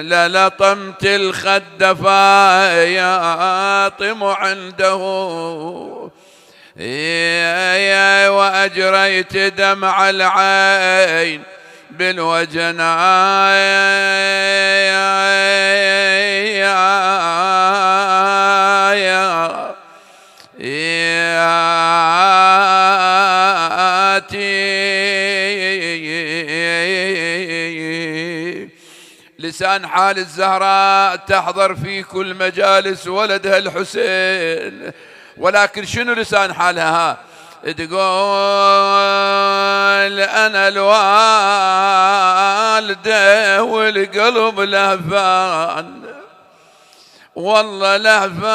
للطمت الخد فياطم عنده، وأجريت دمع العين لسان حال الزهراء تحضر في كل مجالس ولدها الحسين، ولكن شنو لسان حالها؟ تقول أنا الوالدة والقلب لهفان، والله لهفان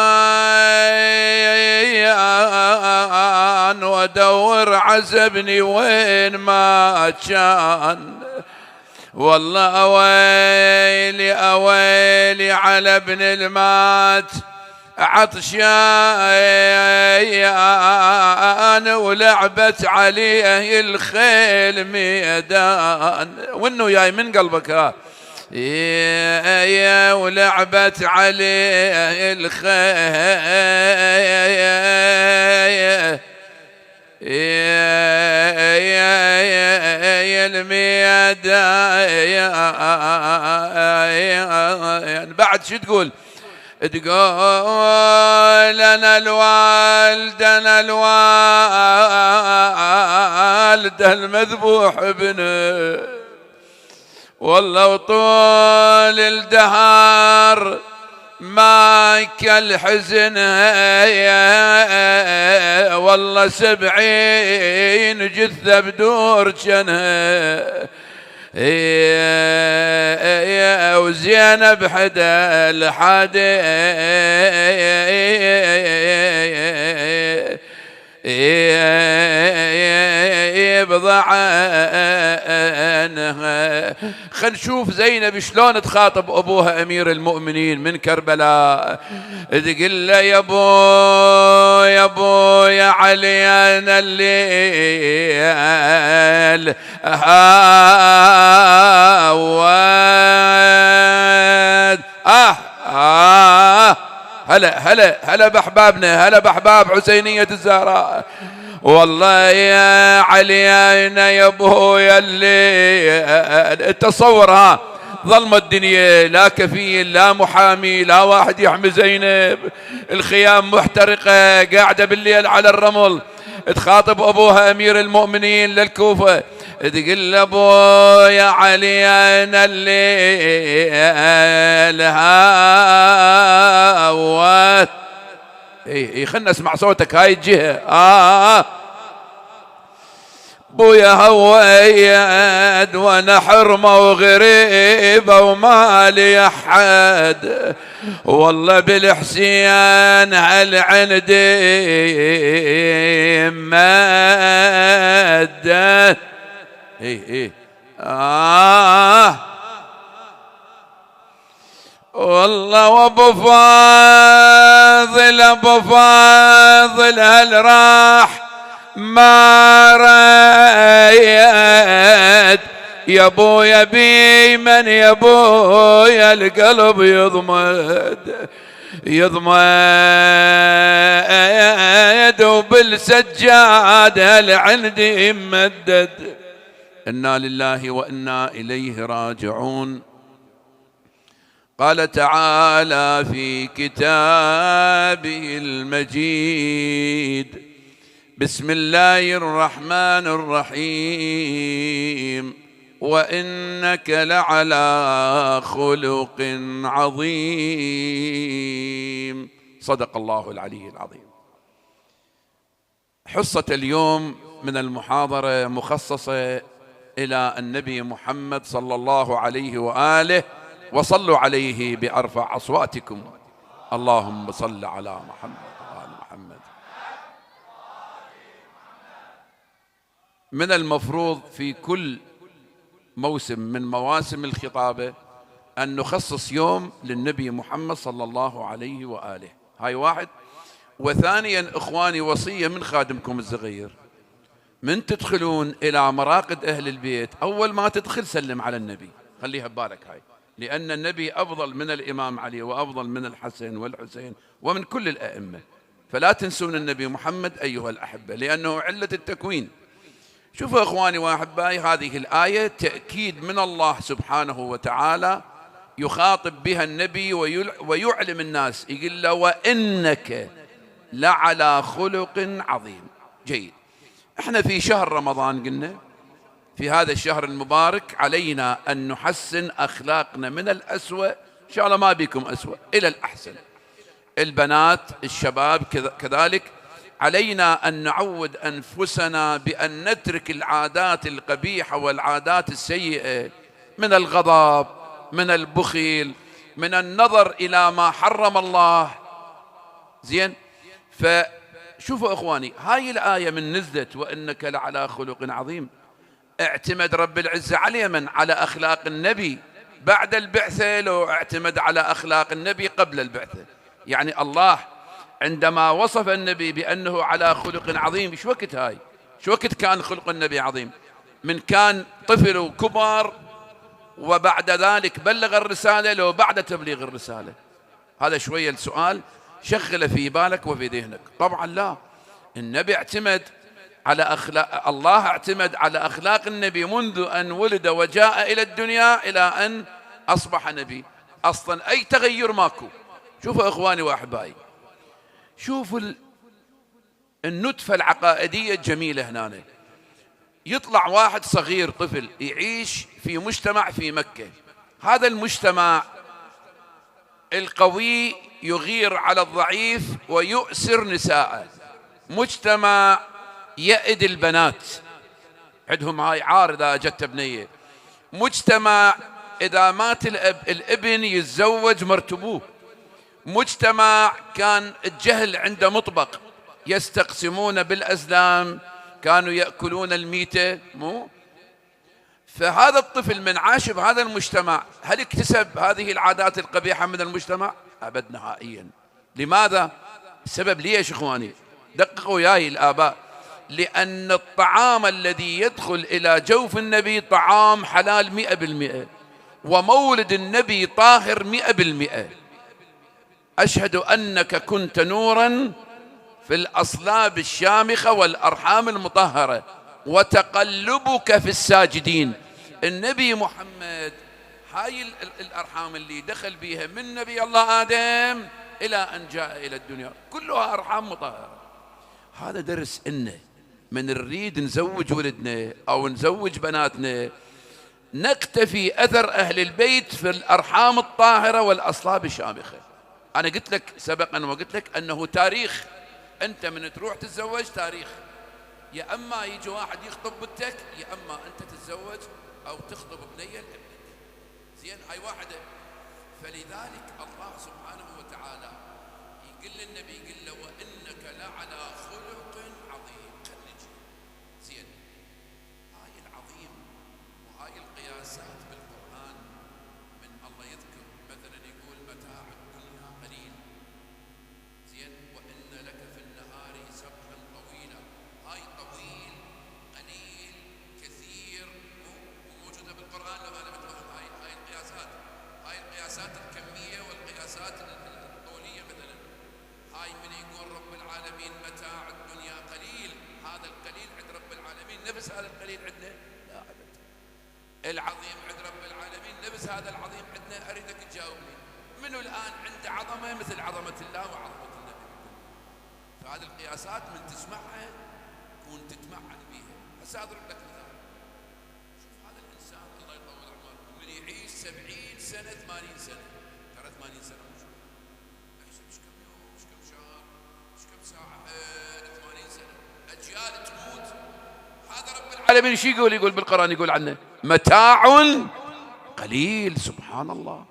وادور عزبني وين ما كان، والله أويلي أويلي على ابن المات عطشان ولعبت عليه الخيل ميدان. وانه جاي من قلبك ها ولعبت عليه الخيل الميدان. بعد شو تقول؟ تقول أنا الوالد المذبوح ابنه، والله وطول الدهر ما كالحزن والله 70 جثة بدور جنه، وزينب حدا الحادي بضعنها. خل نشوف زينب شلون تخاطب أبوها أمير المؤمنين من كربلاء. تقول له يا أبو يا علي أنا الليل هاود هلا بأحبابنا، هلا بأحباب حسينية الزهراء. والله يا علي يا ابويا اللي تصور ظلمة الدنيا، لا كفيل لا محامي لا واحد يحمي زينب، الخيام محترقة قاعدة بالليل على الرمل، تخاطب أبوها أمير المؤمنين للكوفة، تقول له أبويا علي أنا الليل هاوت. خلنا اسمع صوتك هاي الجهة. بويا هويد وانا حرمة وغريبة وما لي احد، والله بالحسين هل عندي مادة. والله وابو فاضل هل راح ما رايد، يا ابويا بيمن يا ابويا القلب يضمد وبالسجاد هل عندي ممدد. إنا لله وإنا إليه راجعون. قال تعالى في كتابه المجيد: بسم الله الرحمن الرحيم: وإنك لعلى خلق عظيم. صدق الله العلي العظيم. حصة اليوم من المحاضرة مخصصة إلى النبي محمد صلى الله عليه وآله، وصلوا عليه بأرفع أصواتكم. اللهم صل على محمد وآل محمد. من المفروض في كل موسم من مواسم الخطابة أن نخصص يوم للنبي محمد صلى الله عليه وآله. هاي واحد. وثانيا إخواني، وصية من خادمكم الصغير: من تدخلون إلى مراقد أهل البيت أول ما تدخل سلم على النبي، خليها ببالك هاي، لأن النبي أفضل من الإمام علي وأفضل من الحسن والحسين ومن كل الأئمة، فلا تنسون النبي محمد أيها الأحبة لأنه علة التكوين. شوفوا إخواني وأحبائي، هذه الآية تأكيد من الله سبحانه وتعالى يخاطب بها النبي ويعلم الناس، يقول له وإنك لعلى خلق عظيم. جيد، احنا في شهر رمضان قلنا في هذا الشهر المبارك علينا أن نحسن أخلاقنا من الأسوأ، إن شاء الله ما بكم أسوأ، إلى الأحسن. البنات الشباب كذلك علينا أن نعود أنفسنا بأن نترك العادات القبيحة والعادات السيئة من الغضب، من البخل، من النظر إلى ما حرم الله. زين، فشوفوا إخواني، هاي الآية من نزلت وإنك لعلى خلق عظيم، اعتمد رب العزة على من؟ على أخلاق النبي بعد البعثة، لو اعتمد على أخلاق النبي قبل البعثة. يعني الله عندما وصف النبي بأنه على خلق عظيم، شو وقت هاي؟ شو وقت كان خلق النبي عظيم؟ من كان طفل وكبر وبعد ذلك بلغ الرسالة لو بعد تبليغ الرسالة؟ هذا شوية السؤال شغله في بالك وفي ذهنك. طبعا لا، النبي اعتمد على أخلاق الله، اعتمد على أخلاق النبي منذ أن ولد وجاء إلى الدنيا إلى أن أصبح نبي، أصلا أي تغير ماكو. شوفوا إخواني وأحبائي، شوفوا النتفة العقائدية الجميلة هنا. يطلع واحد صغير طفل يعيش في مجتمع في مكة، هذا المجتمع القوي يغير على الضعيف ويؤسر نساءه، مجتمع يأد البنات، عندهم هاي عار إذا جت بنية، مجتمع إذا مات الابن يتزوج مرتبوه، مجتمع كان الجهل عنده مطبق، يستقسمون بالأزلام، كانوا يأكلون الميتة مو. فهذا الطفل من عاش بهذا المجتمع هل اكتسب هذه العادات القبيحة من المجتمع؟ أبد نهائيا. لماذا؟ السبب ليش إخواني؟ دققوا وياي الآباء، لأن الطعام الذي يدخل إلى جوف النبي طعام حلال 100%، ومولد النبي طاهر 100%. أشهد أنك كنت نورا في الأصلاب الشامخة والأرحام المطهرة وتقلبك في الساجدين. النبي محمد هاي الأرحام اللي دخل بها من نبي الله آدم إلى أن جاء إلى الدنيا كلها أرحام مطهرة. هذا درس إنه من نريد نزوج ولدنا أو نزوج بناتنا نقتفي أثر أهل البيت في الأرحام الطاهرة والأصلاب الشامخة. أنا قلت لك سبقا وقلت لك أنه تاريخ، أنت من تروح تتزوج تاريخ، يا أما يجي واحد يخطب بنتك، يا أما أنت تتزوج أو تخطب بنية لابنك. زين، هاي واحدة. فلذلك الله سبحانه وتعالى يقول للنبي، يقول له وإنك لعلى خلق عظيم. خليك زين، هاي العظيم وهاي القياسات بالقرآن من الله يذكر مثلا يقول متاع الدنيا قليل، زين، وإن لك في النهار سبحا طويلا. هاي طويل قليل كثير موجودة بالقرآن. لو أنا بتفهم هاي القياسات، هاي القياسات الكمية والقياسات الطولية. مثلا هاي من يقول رب العالمين متاع الدنيا قليل، هذا القليل عند رب العالمين نفس هذا القليل عندنا؟ لا أبدا. العظيم عند رب العالمين نفس هذا العظيم عندنا؟ أريدك تجاوبني، منو الآن عنده عظمة مثل عظمة الله وعظمة النبي؟ فهذه القياسات من تسمعها كون تتمعن بها. هسه أضرب لك مثال. شوف هذا الإنسان الله يطول عمره من يعيش 70 سنة 80 سنة، ترى 80 سنة مش كم يوم، مش كم شهر، مش كم ساعة، 80 سنة، أجيال تموت. هذا رب العالمين شو يقول؟ يقول بالقرآن، يقول عنه متاع قليل. سبحان الله.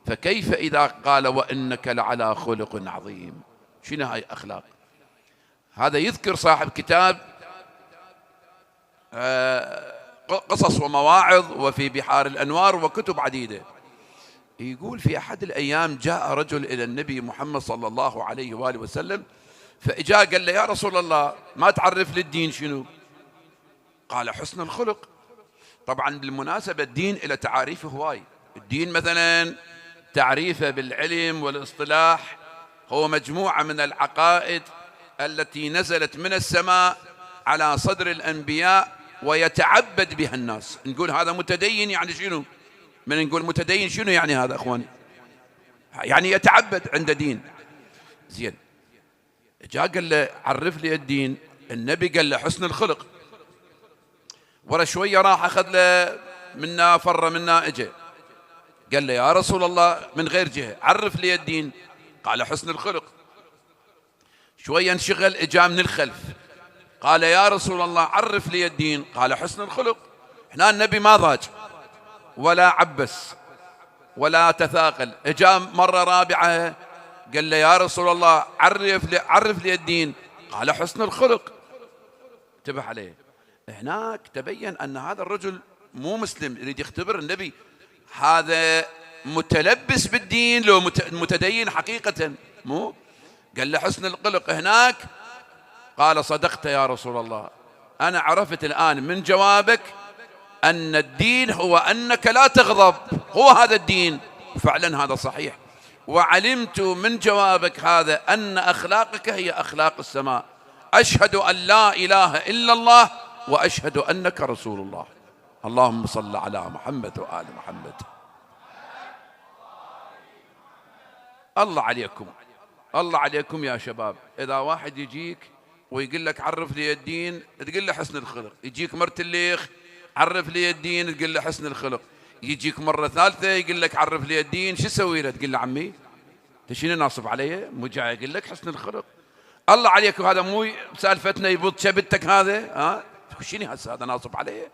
فكيف إذا قال وإنك لعلى خلق عظيم؟ شنو هاي أخلاق؟ هذا يذكر صاحب كتاب قصص ومواعظ وفي بحار الأنوار وكتب عديدة، يقول في أحد الأيام جاء رجل إلى النبي محمد صلى الله عليه وآله وسلم، فإجا قال له يا رسول الله ما تعرف لي الدين شنو؟ قال حسن الخلق. طبعا بالمناسبة الدين إلى تعاريف هواي. الدين مثلا تعريفه بالعلم والاصطلاح هو مجموعة من العقائد التي نزلت من السماء على صدر الأنبياء ويتعبد بها الناس. نقول هذا متدين، يعني شنو؟ من نقول متدين شنو يعني هذا أخواني؟ يعني يتعبد عنده دين. زين، جاء قال له عرف لي الدين. النبي قال له حسن الخلق. ورا شوية راح أخذ له منا، فر منا، اجى قال له يا رسول الله من غير جهة عرف لي الدين. قال حسن الخلق. شوية انشغل، اجا من الخلف قال يا رسول الله عرف لي الدين. قال حسن الخلق. هنا النبي ما ضاج ولا عبس ولا تثاقل. اجا مرة رابعة قال له يا رسول الله عرف لي الدين. قال حسن الخلق. انتبه عليه. هناك تبين أن هذا الرجل مو مسلم، يريد يختبر النبي هذا متلبس بالدين لو متدين حقيقة. مو قال له حسن الخلق. هناك قال صدقت يا رسول الله، أنا عرفت الآن من جوابك أن الدين هو أنك لا تغضب، هو هذا الدين. فعلا هذا صحيح. وعلمت من جوابك هذا أن أخلاقك هي أخلاق السماء. أشهد أن لا إله إلا الله وأشهد أنك رسول الله. اللهم صل على محمد وآل محمد. الله عليكم، الله عليكم يا شباب. إذا واحد يجيك ويقول لك عرف لي الدين تقول له حسن الخلق، يجيك مرة الليخ عرف لي الدين تقول له حسن الخلق، يجيك مرة ثالثة يقول لك عرف لي الدين، شو اسوي له؟ تقول له عمي تشيني ناصب علي؟ مو جاي يقول لك حسن الخلق. الله عليكم، هذا مو سالفتنا يبط شبتك هذا، ها شيني هسه هذا ناصب عليه.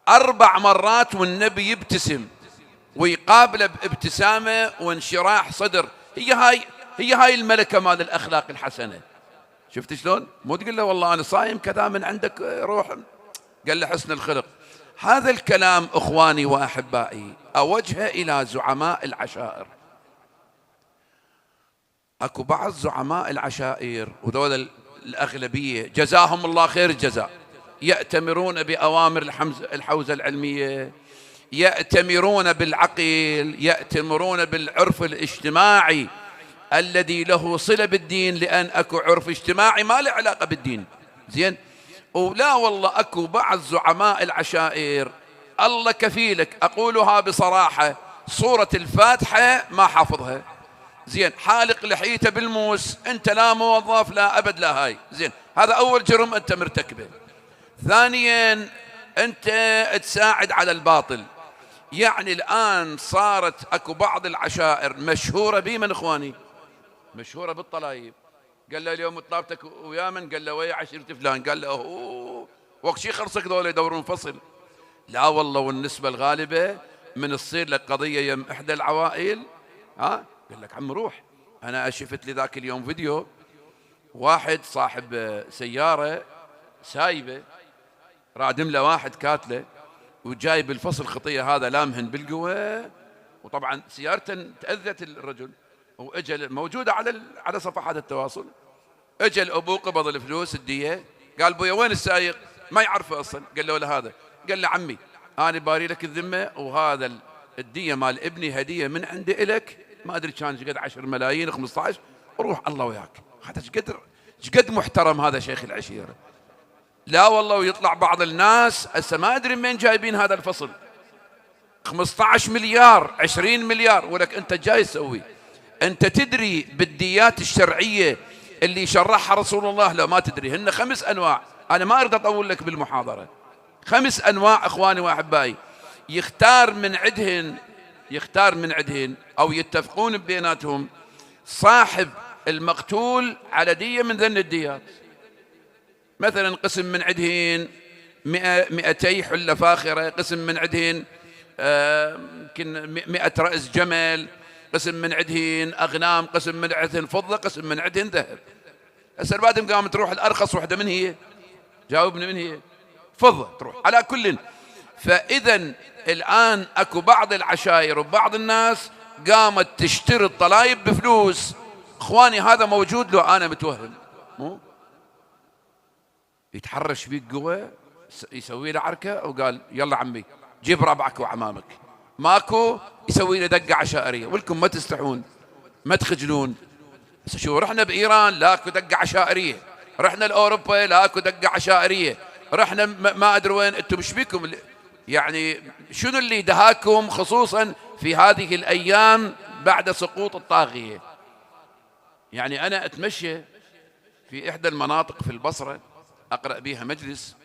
4 مرات والنبي يبتسم ويقابله بابتسامة وانشراح صدر. هي هاي الملكة مال الأخلاق الحسنة. شفت شلون؟ مو تقول له والله أنا صايم كذا من عندك روح، قال له حسن الخلق. هذا الكلام إخواني وأحبائي أوجهه إلى زعماء العشائر. أكو بعض زعماء العشائر وذول الأغلبية جزاهم الله خير الجزاء، يأتمرون بأوامر الحوزة العلمية، يأتمرون بالعقل، يأتمرون بالعرف الاجتماعي الذي له صلة بالدين، لأن أكو عرف اجتماعي ما له علاقة بالدين. زين، ولا والله أكو بعض زعماء العشائر الله كفيلك أقولها بصراحة، صورة الفاتحة ما حافظها. زين، حالق لحيته بالموس، أنت لا موظف لا أبد لا هاي. زين، هذا أول جرم أنت مرتكبه. ثانيا أنت تساعد على الباطل. يعني الآن صارت أكو بعض العشائر مشهورة بمن إخواني؟ مشهورة بالطلايب. قال له اليوم طلابتك ويا من؟ قال له ويا عشيرة فلان. قال له أوه وقت شي خلصك ذول يدورون فصل. لا والله، والنسبة الغالبة من تصير لك قضية يم إحدى العوائل، ها قال لك عم روح. أنا شفت لي ذاك اليوم فيديو واحد صاحب سيارة سايبة رادم له واحد كاتله وجايب الفصل خطية، هذا لامهن بالقوة، وطبعا سيارته تأذت الرجل، وأجل موجودة على صفحات التواصل. أجل أبوه قبض الفلوس الدية، قال بويا وين السايق؟ ما يعرفه أصلا. قال له ولا هذا. قال له عمي أنا باري لك الذمة، وهذا الدية مال ابني هدية من عندي إلك، ما أدري كان شقد 10 ملايين 15، وروح الله وياك. هذا شقد محترم هذا شيخ العشيرة. لا والله، ويطلع بعض الناس هسه ما أدري من جايبين هذا الفصل 15 مليار 20 مليار، ولك أنت جاي تسوي. أنت تدري بالديات الشرعية اللي شرحها رسول الله؟ لا ما تدري. هن 5 أنواع، أنا ما أريد أطول لك بالمحاضرة. 5 أنواع إخواني وأحبائي، يختار من عدهن أو يتفقون بيناتهم صاحب المقتول على دية من ذن الديات. مثلا قسم من عدهن 200 حلة فاخرة، قسم من عدهن يمكن 100 رأس جمل، قسم من عدهن أغنام، قسم من عدهن فضة، قسم من عدهن ذهب. هسه بعد قامت تروح الأرخص وحدة من هي؟ جاوبني من هي؟ فضة تروح على كل. فإذا الآن أكو بعض العشائر وبعض الناس قامت تشتري الطلايب بفلوس. إخواني هذا موجود لو أنا متوهم؟ مو يتحرش بيك قوة؟ يسوي له عركة وقال يلا عمي جيب ربعك وعمامك، ماكو يسوي له دقة عشائرية. ولكم ما تستحون ما تخجلون. شو رحنا بإيران لاكو دقة عشائرية، رحنا لأوروبا لاكو دقة عشائرية، رحنا ما أدري وين. أنتم مش بيكم يعني شنو اللي دهاكم خصوصا في هذه الأيام بعد سقوط الطاغية؟ يعني أنا أتمشى في إحدى المناطق في البصرة أقرأ بها مجلس،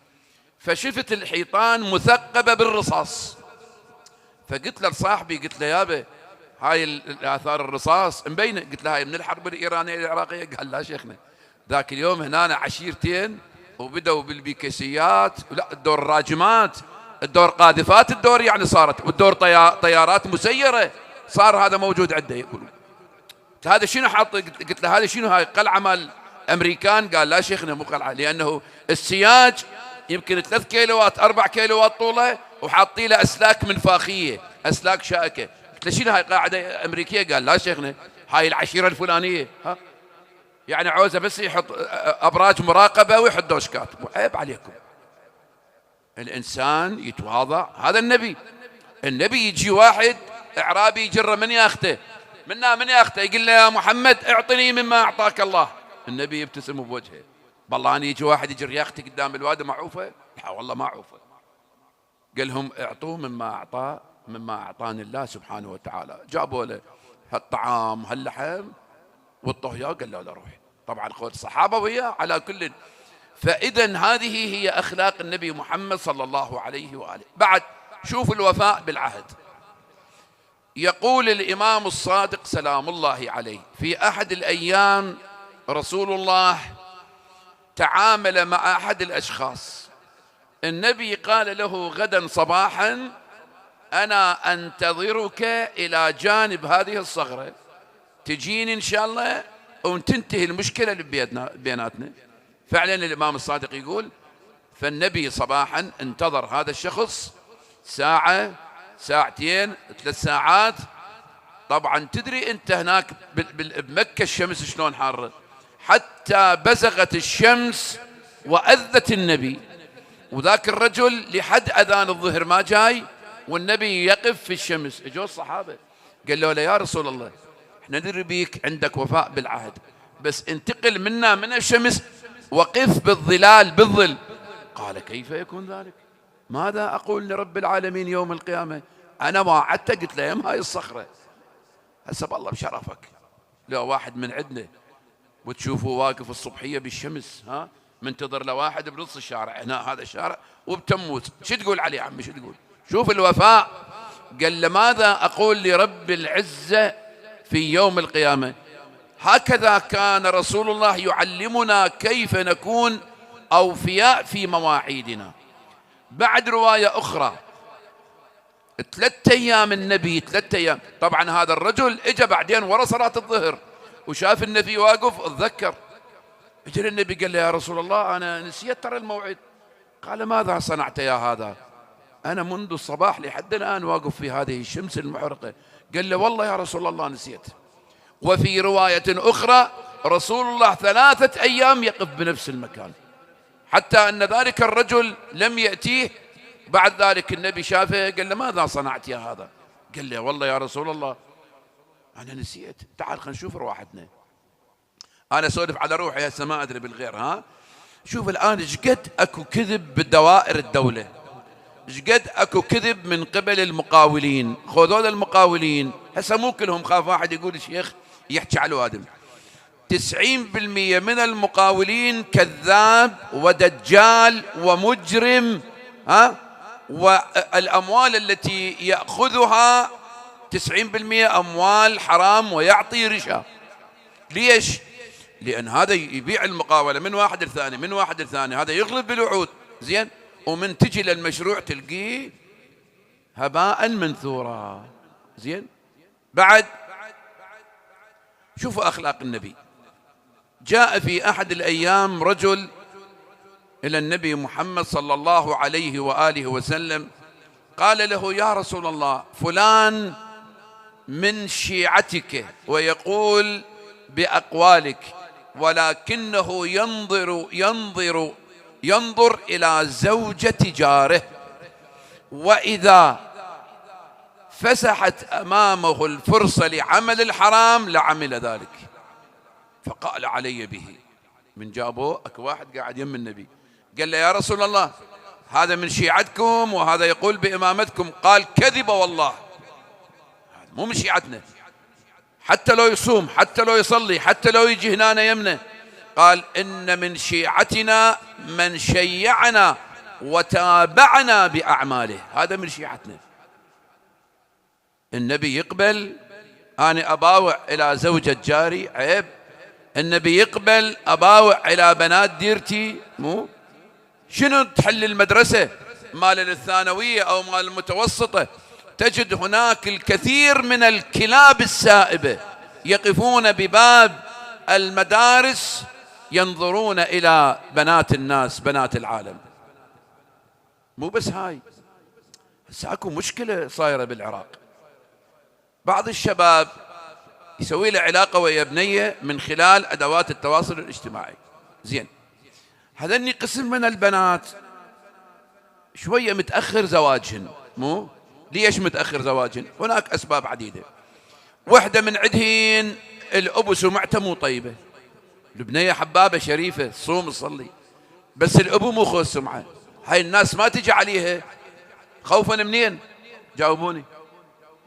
فشفت الحيطان مثقبة بالرصاص، فقلت له لصاحبي قلت له يابا هاي الآثار الرصاص مبينة، قلت له هاي من الحرب الإيرانية العراقية. قال لا شيخنا ذاك اليوم هنا عشيرتين وبدأوا بالبيكسيات، لا الدور راجمات، الدور قاذفات، الدور يعني صارت، والدور طيارات مسيرة صار هذا موجود عنده. يقولون هذا شنو حاط؟ قلت له هذا شنو هاي قلعة مال أمريكان؟ قال لا شيخنا مو قلعة، لأنه السياج يمكن 3 كيلوات 4 كيلوات طوله وحاطين له أسلاك منفاخية، أسلاك شائكة. قلت له شنو هاي قاعدة أمريكية؟ قال لا شيخنا هاي العشيرة الفلانية. ها يعني عاوزة بس يحط أبراج مراقبة ويحط دوشكات. عيب عليكم. الإنسان يتواضع. هذا النبي يجي واحد إعرابي يجره من ياخته، من ياخته يقول له يا محمد اعطني مما أعطاك الله. النبي يبتسم بوجهه. بالله أنا يجي واحد يجر ياختي قدام الوادي معوفة؟ لا والله ما عوفة. قال لهم اعطوه مما أعطاني الله سبحانه وتعالى. جابوا له هالطعام هاللحم والطهية، قال له لا روح. طبعا قول الصحابة وياه على كل. فإذا هذه هي أخلاق النبي محمد صلى الله عليه وآله. بعد شوفوا الوفاء بالعهد. يقول الإمام الصادق سلام الله عليه في أحد الأيام رسول الله تعامل مع أحد الأشخاص، النبي قال له غدا صباحا أنا أنتظرك إلى جانب هذه الصخرة، تجيني إن شاء الله وتنتهي المشكلة اللي بيناتنا. فعلا الإمام الصادق يقول فالنبي صباحا انتظر هذا الشخص ساعة، ساعتين، 3 ساعات. طبعا تدري أنت هناك بمكة الشمس شلون حارة، حتى بزغت الشمس وأذت النبي، وذاك الرجل لحد أذان الظهر ما جاي والنبي يقف في الشمس. اجوا الصحابة قال له يا رسول الله احنا ندري بيك عندك وفاء بالعهد، بس انتقل منا من الشمس وقف بالظل. قال كيف يكون ذلك؟ ماذا أقول لرب العالمين يوم القيامة؟ أنا ما عدت قلت له يم هاي الصخرة حسب الله بشرفك. لو واحد من عندنا وتشوفه واقف الصبحية بالشمس منتظر لواحد بنص الشارع هنا هذا الشارع وبتموت، شو تقول عليه عمي؟ شو تقول؟ شوف الوفاء. قال لماذا أقول لرب العزة في يوم القيامة؟ هكذا كان رسول الله يعلمنا كيف نكون أوفياء في مواعيدنا. بعد رواية أخرى 3 أيام النبي 3 أيام. طبعا هذا الرجل اجى بعدين ورا صلاة الظهر وشاف النبي واقف اتذكر، اجى النبي قال له يا رسول الله أنا نسيت ترى الموعد. قال ماذا صنعت يا هذا؟ أنا منذ الصباح لحد الآن واقف في هذه الشمس المحرقة. قال له والله يا رسول الله نسيت. وفي رواية أخرى رسول الله 3 أيام يقف بنفس المكان، حتى أن ذلك الرجل لم يأتيه. بعد ذلك النبي شافه قال له ماذا صنعت يا هذا؟ قال له والله يا رسول الله أنا نسيت. تعال خلينا نشوف رواحتنا. أنا أسولف على روحي هسه ما أدري بالغير. شوف الآن ايش قد أكو كذب بدوائر الدولة، ايش قد أكو كذب من قبل المقاولين. خذول المقاولين هسه مو كلهم، خاف واحد يقول شيخ يحكي على الوادم. 90% من المقاولين كذاب ودجال ومجرم. والأموال التي يأخذها 90% أموال حرام ويعطي رشا. ليش؟ لأن هذا يبيع المقاولة من واحد لثاني من واحد لثاني، هذا يغلب بالوعود زين، ومن تجي للمشروع تلقيه هباء منثورا زين. بعد شوفوا أخلاق النبي. جاء في أحد الأيام رجل إلى النبي محمد صلى الله عليه وآله وسلم، قال له يا رسول الله فلان من شيعتك ويقول بأقوالك، ولكنه ينظر إلى زوجة جاره، وإذا فسحت أمامه الفرصة لعمل الحرام لعمل ذلك. فقال علي به. من جابوه اكو واحد قاعد يم النبي قال له يا رسول الله هذا من شيعتكم وهذا يقول بإمامتكم. قال كذب والله، مو من شيعتنا، حتى لو يصوم، حتى لو يصلي، حتى لو يجي هنا يمنه. قال إن من شيعتنا من شيعنا وتابعنا بأعماله، هذا من شيعتنا. النبي يقبل أنا أباوع إلى زوجة جاري؟ عيب. النبي يقبل أباوع إلى بنات ديرتي؟ مو. شنو تحل المدرسة مال الثانوية أو مال المتوسطة؟ تجد هناك الكثير من الكلاب السائبة يقفون بباب المدارس ينظرون إلى بنات الناس، بنات العالم. مو بس هاي، هسه اكو مشكلة صايرة بالعراق. بعض الشباب يسوي له علاقة ويا بنية من خلال أدوات التواصل الاجتماعي. زين، هذني قسم من البنات شوية متأخر زواجهن. مو ليش متأخر زواجهن؟ هناك أسباب عديدة. واحدة من عدهن الأبو سمعته مو طيبة، البنية حبابة شريفة تصوم تصلي، بس الأبو مو خو السمعة. هاي الناس ما تجي عليها خوفا منين؟ جاوبوني.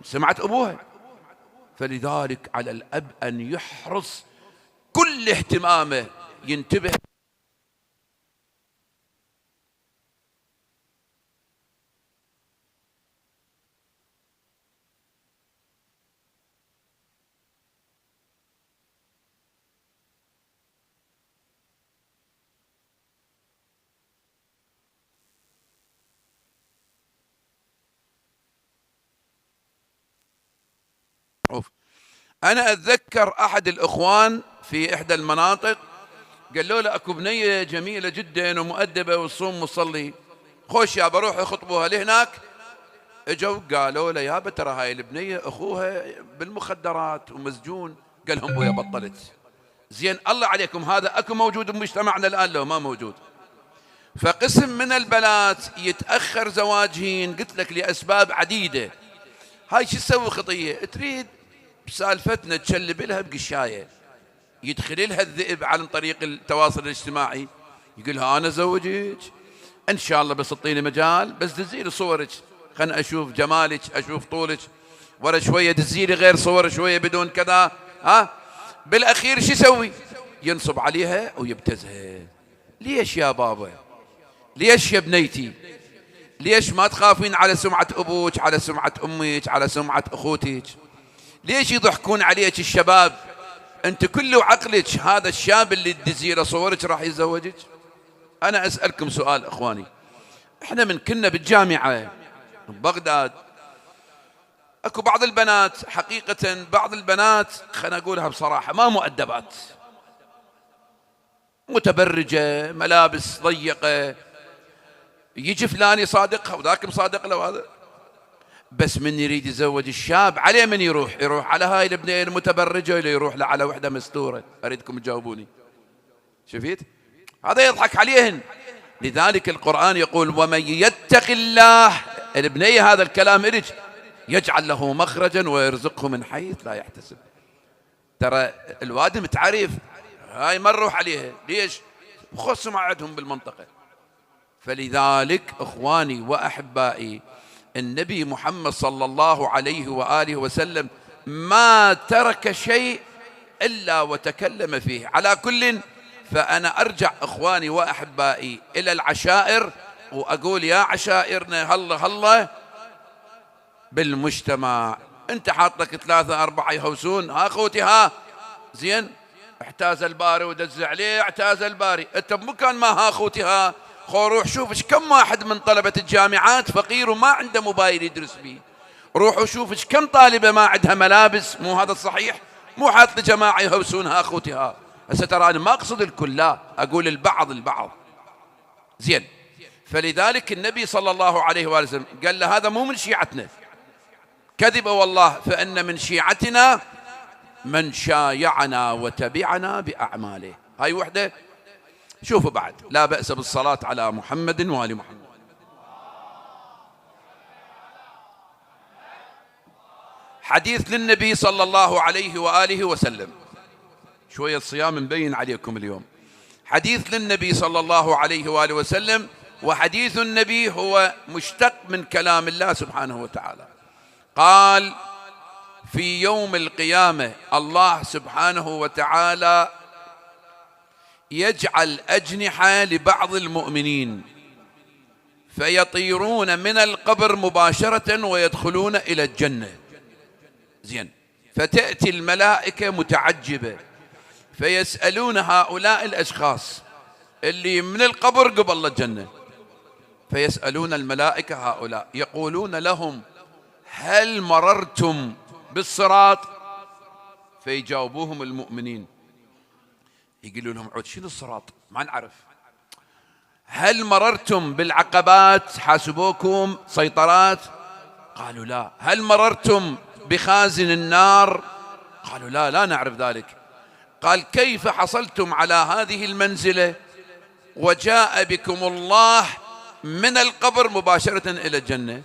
سمعة أبوها. فلذلك على الأب أن يحرص كل اهتمامه، ينتبه. أنا أتذكر أحد الإخوان في إحدى المناطق قالوا له أكو بنية جميلة جدا ومؤدبة وتصوم وتصلي، خوش يا بروح يخطبوها لهناك. اجوا قالوا له يابا ترى هاي البنية أخوها بالمخدرات ومسجون. قال لهم بويا بطلت. زين الله عليكم، هذا أكو موجود بمجتمعنا الآن لو ما موجود. فقسم من البنات يتأخر زواجهن، قلت لك لأسباب عديدة. هاي شو تسوي خطية؟ تريد بسالفتنا تشلب لها بقشاية، يدخل لها الذئب عن طريق التواصل الاجتماعي، يقول لها أنا زوجك إن شاء الله بس تعطيني مجال، بس دزيلي صورك خلنا أشوف جمالك أشوف طولك، ورا شوية دزيلي غير صور شوية بدون كذا. بالأخير شو يسوي؟ ينصب عليها ويبتزها. ليش يا بابا؟ ليش يا بنيتي؟ ليش ما تخافين على سمعة أبوك، على سمعة أمك، على سمعة أخوتك؟ ليش يضحكون عليك الشباب؟ أنت كله عقلك هذا الشاب اللي تدزي له صورك راح يتزوجك؟ أنا أسألكم سؤال إخواني، إحنا من كنا بالجامعة ببغداد أكو بعض البنات، حقيقة بعض البنات خلنا أقولها بصراحة ما مؤدبات، متبرجة، ملابس ضيقة، يجي فلان يصادقها وذاك مصادق له هذا. بس من يريد يتزوج الشاب عليه من يروح على هاي البنية المتبرجة ولا يروح على وحدة مستورة؟ أريدكم تجاوبوني. شفيت؟ هذا يضحك عليهن. لذلك القرآن يقول ومن يتق الله، البنية هذا الكلام إرج يجعل له مخرجا ويرزقه من حيث لا يحتسب. ترى الواد متعرف هاي ما نروح عليها. ليش؟ خص ما عندهم بالمنطقة. فلذلك إخواني وأحبائي، النبي محمد صلى الله عليه وآله وسلم ما ترك شيء إلا وتكلم فيه. على كل، فأنا أرجع إخواني وأحبائي إلى العشائر وأقول يا عشائرنا هلا بالمجتمع. أنت حاط لك 3 4 يهوسون، ها أخوتي ها زين، احتاز الباري ودز عليه اعتاز الباري. أنت بمكان ما ها أخوتي ها، خو روح شوفش كم واحد من طلبة الجامعات فقير وما عنده موبايل يدرس به. روحوا شوفش كم طالبة ما عندها ملابس. مو هذا الصحيح؟ مو حاط لجماعة يهوسونها أخوتي ها. هسه ترى أنا ما أقصد الكل، لا أقول البعض. زين، فلذلك النبي صلى الله عليه وآله وسلم قال له هذا مو من شيعتنا، كذب والله، فإن من شيعتنا من شايعنا وتبعنا بأعماله. هاي وحدة. شوفوا بعد، لا بأس بالصلاة على محمد وآل محمد. حديث للنبي صلى الله عليه وآله وسلم. شوية الصيام مبين عليكم اليوم. حديث للنبي صلى الله عليه وآله وسلم، وحديث النبي هو مشتق من كلام الله سبحانه وتعالى. قال: في يوم القيامة الله سبحانه وتعالى يجعل أجنحة لبعض المؤمنين فيطيرون من القبر مباشرة ويدخلون إلى الجنة. زين. فتأتي الملائكة متعجبة فيسألون هؤلاء الأشخاص اللي من القبر قبل الجنة، فيسألون الملائكة هؤلاء يقولون لهم: هل مررتم بالصراط؟ فيجاوبوهم المؤمنين يقولوا لهم: عود شنو الصراط؟ ما نعرف. هل مررتم بالعقبات؟ حاسبوكم سيطرات؟ قالوا لا. هل مررتم بخازن النار؟ قالوا لا، لا نعرف ذلك. قال: كيف حصلتم على هذه المنزلة وجاء بكم الله من القبر مباشرة إلى الجنة؟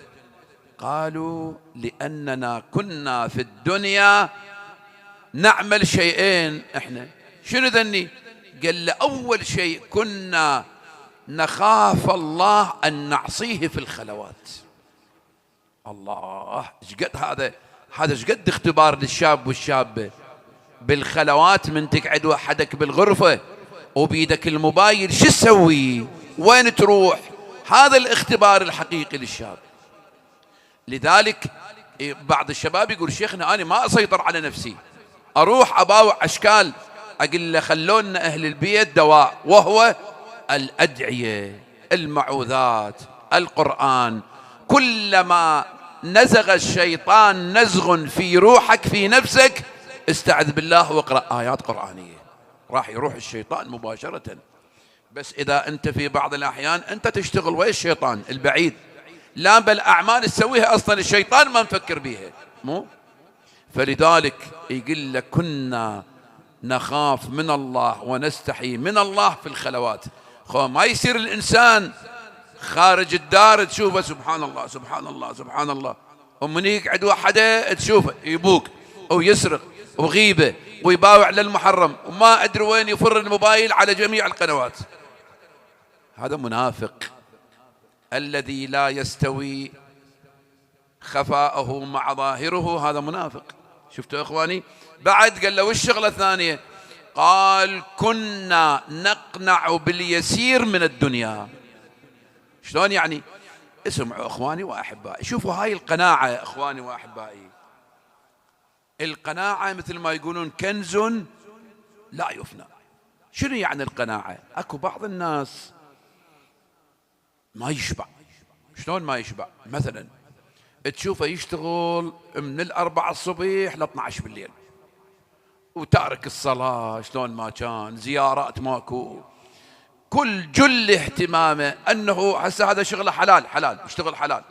قالوا: لأننا كنا في الدنيا نعمل شيئين. احنا شنو ذني؟ قال: أول شيء كنا نخاف الله أن نعصيه في الخلوات. الله، شقد هذا شقد اختبار للشاب والشابة بالخلوات. من تقعد وحدك بالغرفة وبيدك الموبايل، شو تسوي؟ وين تروح؟ هذا الاختبار الحقيقي للشاب. لذلك بعض الشباب يقول: شيخنا أنا ما أسيطر على نفسي، أروح أباوع أشكال. أقول له: خلونا أهل البيت دواء، وهو الأدعية، المعوذات، القرآن. كلما نزغ الشيطان نزغ في روحك في نفسك استعذ بالله واقرأ آيات قرآنية، راح يروح الشيطان مباشرة. بس إذا أنت في بعض الأحيان أنت تشتغل ويا الشيطان البعيد، لا بل أعمال تسويها أصلا الشيطان ما نفكر بيها، مو؟ فلذلك يقول لك: كنا نخاف من الله ونستحي من الله في الخلوات. ما يصير الإنسان خارج الدار تشوفه سبحان الله سبحان الله سبحان الله، ومن يقعد وحده تشوفه يبوك ويسرق وغيبة ويباوع للمحرم وما أدري وين يفر الموبايل على جميع القنوات. هذا منافق الذي لا يستوي خفاءه مع ظاهره، هذا منافق. شفتوا يا إخواني؟ بعد قال له: والشغلة الثانية؟ قال: كنا نقنع باليسير من الدنيا. شلون يعني؟ اسمعوا إخواني وأحبائي، شوفوا هاي القناعة يا إخواني وأحبائي. القناعة مثل ما يقولون كنز لا يفنى. شنو يعني القناعة؟ أكو بعض الناس ما يشبع. شلون ما يشبع؟ مثلا تشوفه يشتغل من 4 الصبح ل 12 بالليل وتارك الصلاة شلون ما كان، زيارات ماكو، كل جل اهتمامه أنه هسه هذا شغله حلال، حلال يشتغل حلال،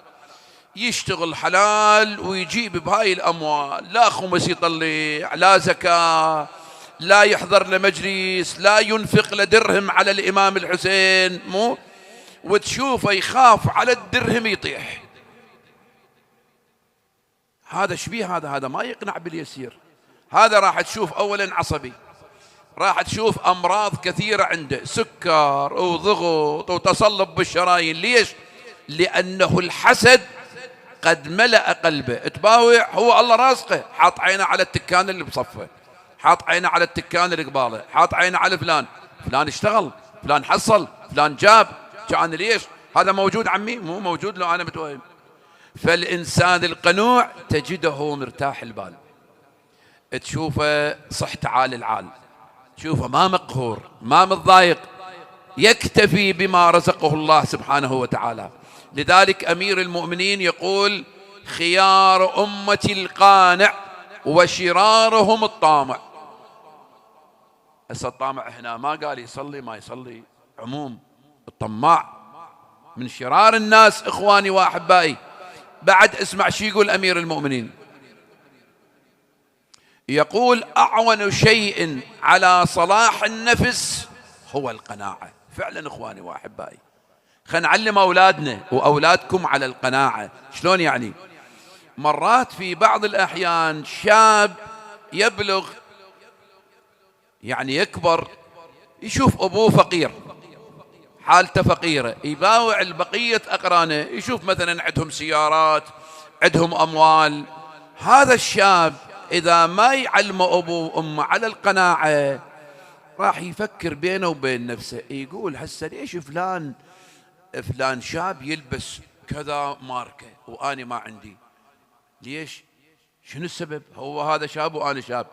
يشتغل حلال ويجيب بهاي الأموال، لا خمس يطلع، لا زكاة، لا يحضر لمجلس، لا ينفق لدرهم على الإمام الحسين، مو؟ وتشوفه يخاف على الدرهم يطيح. هذا شبيه، هذا ما يقنع باليسير. هذا راح تشوف أولا عصبي، راح تشوف أمراض كثيرة عنده، سكر وضغط وتصلب بالشرايين. ليش؟ لأنه الحسد قد ملأ قلبه. تباوع هو الله رازقه، حاط عينه على التكان اللي بصفه، حاط عينه على التكان اللي قباله، حاط عينه على فلان، فلان اشتغل، فلان حصل، فلان جاب، كان ليش؟ هذا موجود عمي؟ مو موجود لو أنا متوهم. فالإنسان القنوع تجده مرتاح البال، تشوفه صحت عال العال، تشوفه ما مقهور ما متضايق، يكتفي بما رزقه الله سبحانه وتعالى. لذلك أمير المؤمنين يقول: خيار أمتي القانع وشرارهم الطامع. هسه الطامع هنا ما قال يصلي ما يصلي، عموم الطماع من شرار الناس إخواني وأحبائي. بعد اسمع شي يقول أمير المؤمنين، يقول: أعون شيء على صلاح النفس هو القناعة. فعلا إخواني وأحبائي، خلينا نعلم أولادنا وأولادكم على القناعة. شلون يعني؟ مرات في بعض الأحيان شاب يبلغ يعني يكبر، يشوف أبوه فقير، حالته فقيرة، يباوع البقية أقرانه، يشوف مثلا عندهم سيارات، عندهم أموال. هذا الشاب إذا ما يعلم أبوه وأمه على القناعة راح يفكر بينه وبين نفسه، يقول هسه ليش فلان شاب يلبس كذا ماركة وأنا ما عندي؟ ليش؟ شنو السبب؟ هو هذا شاب وأنا شاب.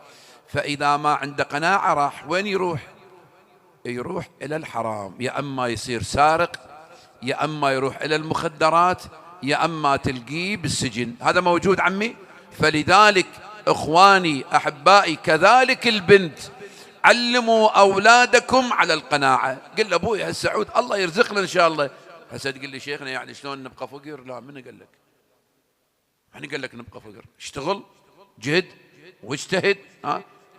فإذا ما عنده قناعة راح وين يروح؟ يروح إلى الحرام، يا أما يصير سارق، يا أما يروح إلى المخدرات، يا أما تلقيه بالسجن. هذا موجود عمي. فلذلك إخواني أحبائي كذلك البنت، علموا أولادكم على القناعة. قل أبوي هالسعود الله يرزقنا إن شاء الله. هسه تقول لي شيخنا يعني شلون نبقى فقير؟ لا، من قال لك؟ من قال لك نبقى فقير؟ اشتغل، جهد واجتهد.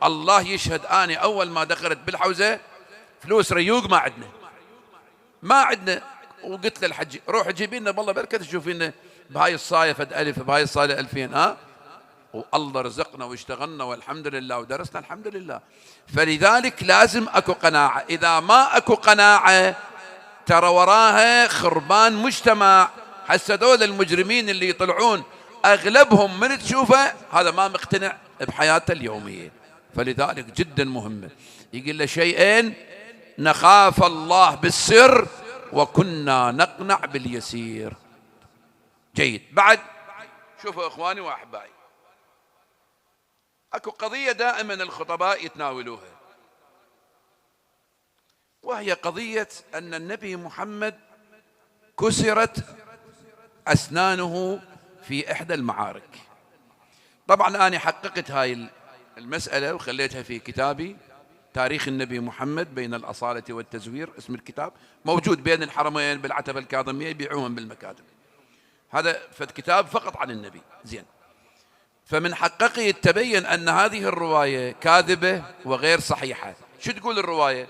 الله يشهد، أنا أول ما دخلت بالحوزة فلوس ريوق ما عندنا وقلت للحج روح جيبي لنا بالله بركة تشوفينا بهاي الصاية فد ألف، بهاي الصاية 2000. والله رزقنا واشتغلنا والحمد لله ودرسنا الحمد لله. فلذلك لازم أكو قناعة. إذا ما أكو قناعة ترى وراها خربان مجتمع. هسه دول المجرمين اللي يطلعون أغلبهم من تشوفه هذا ما مقتنع بحياته اليومية. فلذلك جدا مهمة. يقول له شيئين: نخاف الله بالسر وكنا نقنع باليسير. جيد. بعد شوفوا إخواني وأحبائي، أكو قضية دائما الخطباء يتناولوها، وهي قضية أن النبي محمد كسرت أسنانه في إحدى المعارك. طبعا أنا حققت هاي المسألة وخليتها في كتابي تاريخ النبي محمد بين الأصالة والتزوير، اسم الكتاب موجود بين الحرمين بالعتبة الكاظمية، يبيعوهم بالمكاتب. هذا فد كتاب فقط عن النبي. زين. فمن حققه تبين أن هذه الرواية كاذبة وغير صحيحة. شو تقول الرواية؟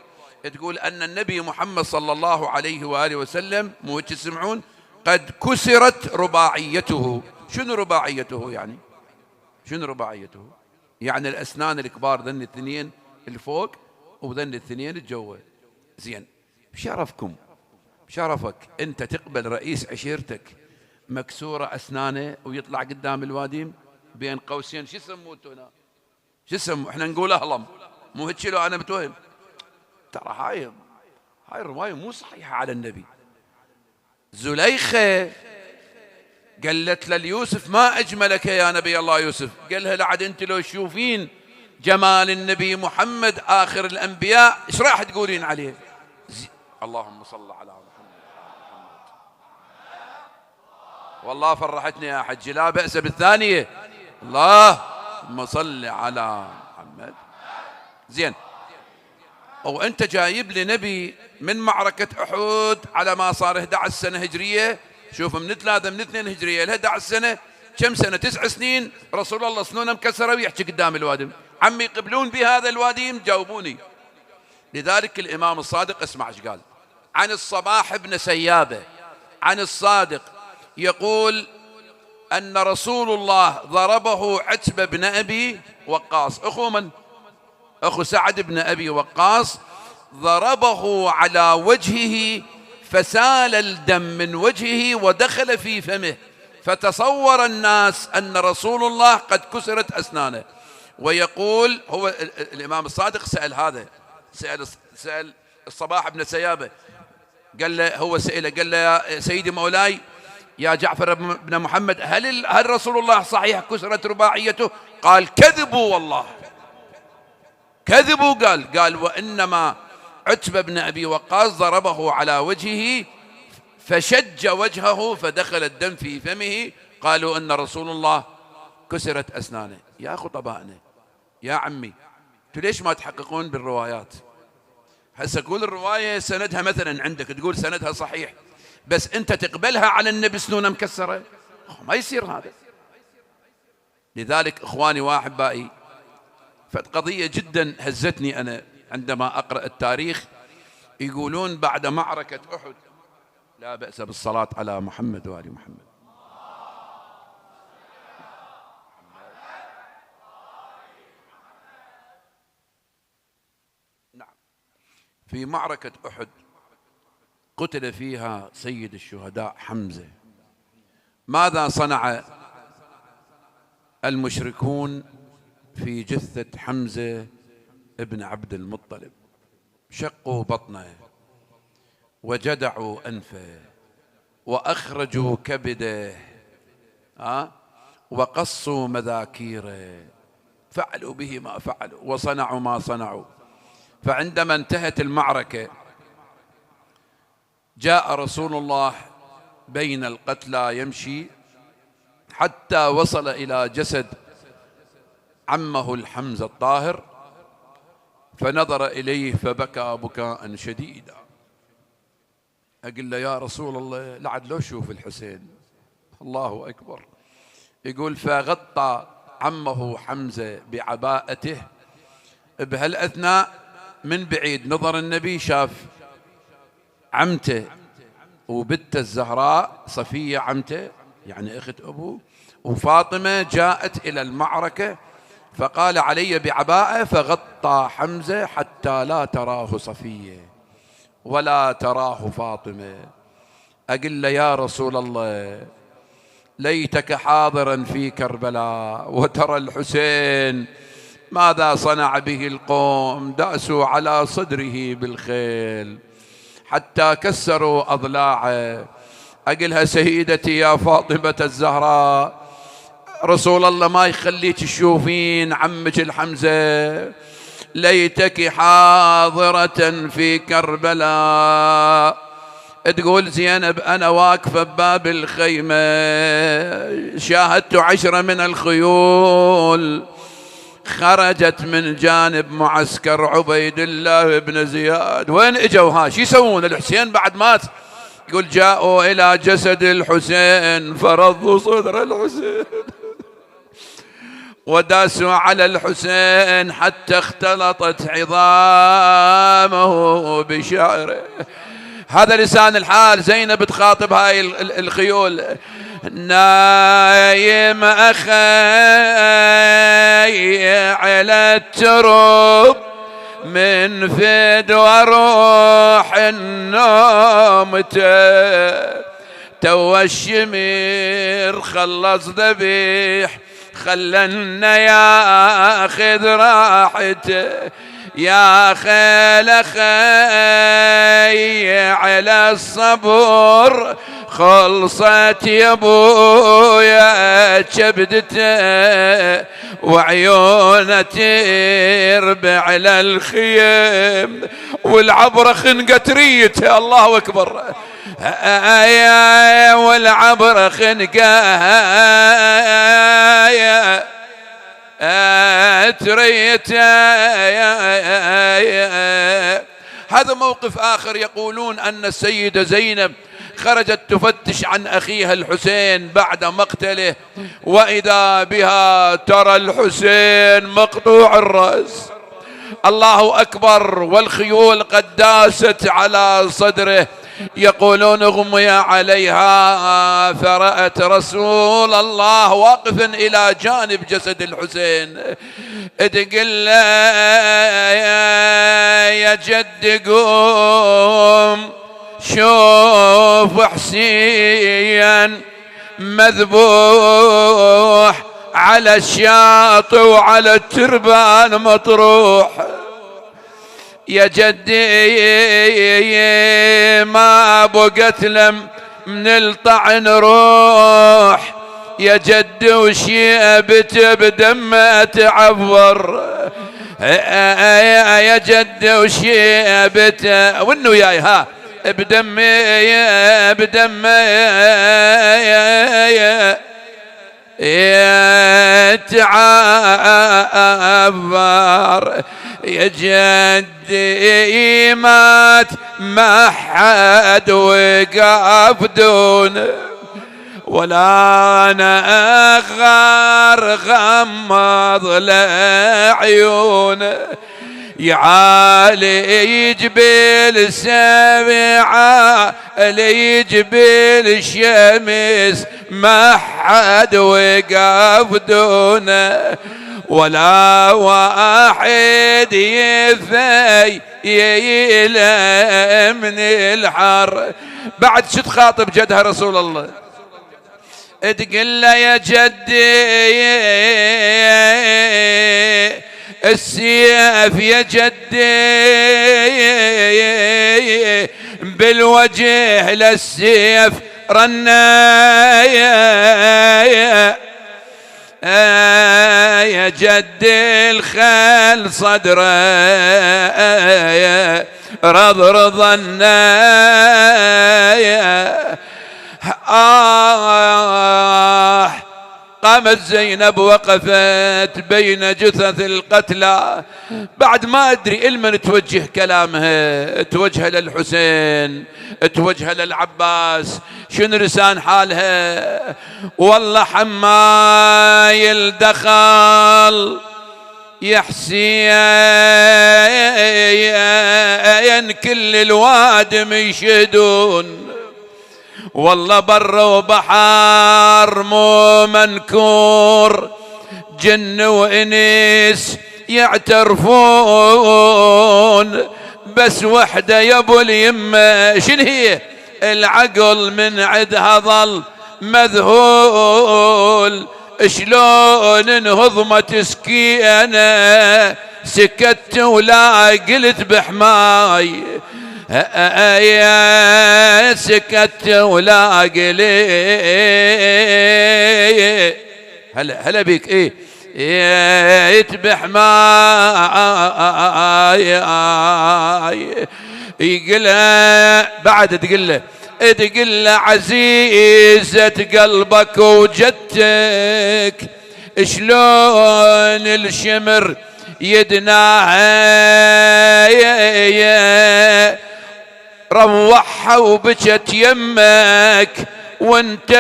تقول أن النبي محمد صلى الله عليه وآله وسلم، مو هيك تسمعون، قد كسرت رباعيته. شنو رباعيته يعني؟ شنو رباعيته؟ يعني الأسنان الكبار ذن الاثنين الفوق وذن الاثنين الجوا. زين. بشرفك أنت تقبل رئيس عشيرتك مكسورة أسنانه ويطلع قدام الواديم بين قوسين؟ شو يسموه هنا؟ شو يسموه؟ احنا نقول أهلم، مو هيك لو أنا متوهم. ترى هاي الرواية مو صحيحة على النبي. زليخة قالت لليوسف: ما أجملك يا نبي الله يوسف. قالها: لعد أنت لو تشوفين جمال النبي محمد آخر الأنبياء إيش راح تقولين عليه؟ اللهم صل على محمد. والله فرحتني يا حج، لا بأس بالثانية. اللهم صل على محمد. زين. وأنت جايب لي نبي من معركة أحد على ما صار 11 سنة هجرية. شوف، من 3 من 2 هجرية ل 11 سنة كم سنة؟ 9 سنين. رسول الله سنونه مكسرة ويحكي قدام الوادم. عمي يقبلون بهذا الواديم؟ جاوبوني. لذلك الإمام الصادق اسمع ايش قال عن الصباح بن سيابة عن الصادق، يقول أن رسول الله ضربه عتبة بن أبي وقاص، أخو من؟ أخو سعد بن أبي وقاص. ضربه على وجهه فسال الدم من وجهه ودخل في فمه، فتصور الناس أن رسول الله قد كسرت أسنانه. ويقول هو الإمام الصادق سأل هذا، سأل الصباح بن سيابة، قال له، هو سئله قال له: يا سيدي مولاي يا جعفر بن محمد، هل رسول الله صحيح كسرت رباعيته؟ قال: كذبوا والله كذبوا. قال: وإنما عتبة بن أبي وقاص ضربه على وجهه فشج وجهه فدخل الدم في فمه. قالوا أن رسول الله كسرت أسنانه. يا خطبائنا، يا عمي، انتوا ليش ما تحققون بالروايات؟ هسه قول الرواية سندها مثلا عندك، تقول سندها صحيح، بس انت تقبلها على النبي سنونه مكسرة؟ ما يصير هذا. لذلك اخواني واحبائي، فقضية جدا هزتني انا عندما اقرأ التاريخ، يقولون بعد معركة أحد: لا بأس بالصلاة على محمد وآل محمد. نعم، في معركة أحد قتل فيها سيد الشهداء حمزة. ماذا صنع المشركون في جثة حمزة ابن عبد المطلب؟ شقوا بطنه وجدعوا أنفه وأخرجوا كبده وقصوا مذاكيره، فعلوا به ما فعلوا وصنعوا ما صنعوا. فعندما انتهت المعركة جاء رسول الله بين القتلى يمشي حتى وصل إلى جسد عمه الحمزة الطاهر، فنظر إليه فبكى بكاء شديدا. أقول له: يا رسول الله، لعد لو شوف الحسين. الله أكبر. يقول: فغطى عمه حمزة بعباءته. بهالأثناء من بعيد نظر النبي، شاف عمته وبنته الزهراء صفية، عمته يعني أخت أبوه، وفاطمة جاءت إلى المعركة، فقال: علي بعباءة، فغطى حمزة حتى لا تراه صفية ولا تراه فاطمة. أقول له: يا رسول الله، ليتك حاضرا في كربلاء وترى الحسين ماذا صنع به القوم. داسوا على صدره بالخيل حتى كسروا أضلاعه. أقلها: سيدتي يا فاطمة الزهراء، رسول الله ما يخليك تشوفين عمك الحمزة، ليتك حاضرة في كربلاء. تقول زينب: أنا واقفة بباب الخيمة شاهدت 10 من الخيول خرجت من جانب معسكر عبيد الله بن زياد. وين اجوا شو يسوون؟ الحسين بعد مات. يقول: جاءوا إلى جسد الحسين فرضوا صدر الحسين وداسوا على الحسين حتى اختلطت عظامه بشعره. هذا لسان الحال. زينب تخاطب هاي الخيول: نايم أخي على الترب من فد وروح النوم، تو الشمير خلص ذبيح خلنا ياخذ راحته. يا خيل خي على الصبر خلصت يا ابويا كبدته وعيونه تربع على الخيم والعبره خنقت ريته. الله اكبر. والعبره خنقه تريته. هذا موقف آخر. يقولون أن السيدة زينب خرجت تفتش عن أخيها الحسين بعد مقتله، وإذا بها ترى الحسين مقطوع الرأس. الله أكبر. والخيول قد داست على صدره. يقولون اغمي عليها فرأت رسول الله واقفا إلى جانب جسد الحسين. تقول له: يا جد قوم شوف حسين مذبوح على الشاطئ وعلى التربان مطروح. يا جدي ما بقت لم من الطعن روح، يا جدي وشيبته بدمه تعفر. يا جدي وشيبته وانه وياي بدمه تعفر. يا جدي مات ما حد وقف دونه، ولا أنا أغار غمض لعيونه. يعالي جبال السبعة لي جبال الشمس ما حد وقف دونه ولا واحد يفي من الحر. بعد شو تخاطب جدها رسول الله؟ تقول له يا جدي السيف يا جدي بالوجه للسيف رنايا يا جدي الخل صدره رض النايا. قامت زينب وقفت بين جثث القتلى. بعد ما أدري إلمن توجه كلامها، توجه للحسين، توجه للعباس، شنو لسان حالها. والله حمايل دخل يا حسين كل الوادم يشهدون والله بر وبحر مو منكور جن وإنس يعترفون بس وحدة يا ابو اليمة شن هي العقل من عدها ظل مذهول شلون انهضمت سكينة سكت ولا قلت بحماي يا سكت ولا قلت هلا بيك ايه يتبح معاي يقلها بعد تقول له عزيزة قلبك وجدتك شلون الشمر يدناها روحها وبكت يمك وانت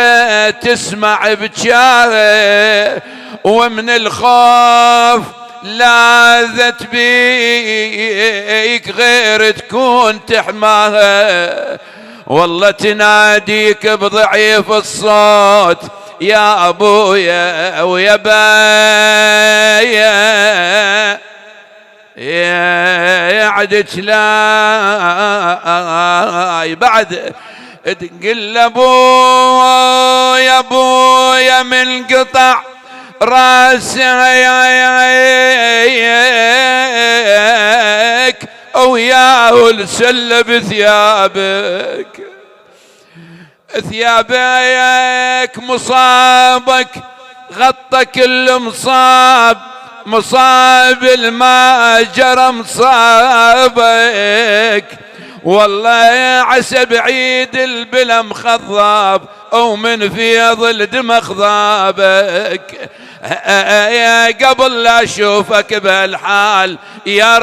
تسمع بجاها ومن الخوف لاذت بيك غير تكون تحماها والله تناديك بضعيف الصوت يا ابويا ويا بايا يا عدك لا بعد تقول ابويا من قطع راسك وياه السلب ثيابك مصابك غطى كل مصاب الما جرى مصابك والله عسى بعيد البلا مخضب او من فيض الدمخ ضابك قبل لا اشوفك بهالحال يا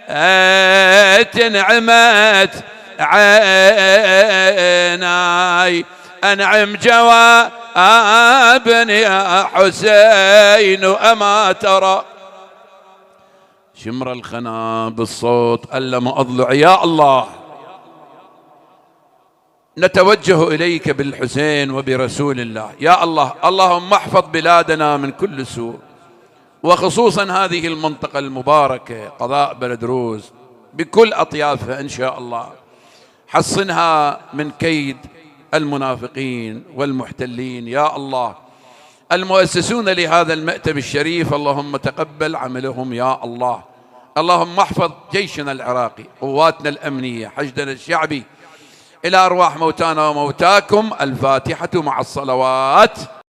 رايا تنعمت عيناي انعم جوابا يا حسين اما ترى شمر الخنا بالصوت ألم أضلع. يا الله نتوجه إليك بالحسين وبرسول الله. يا الله اللهم احفظ بلادنا من كل سوء وخصوصا هذه المنطقة المباركة قضاء بلدروز بكل أطيافها إن شاء الله. حصنها من كيد المنافقين والمحتلين يا الله. المؤسسون لهذا المأتب الشريف اللهم تقبل عملهم يا الله. اللهم احفظ جيشنا العراقي قواتنا الأمنية حشدنا الشعبي. إلى أرواح موتانا وموتاكم الفاتحة مع الصلوات.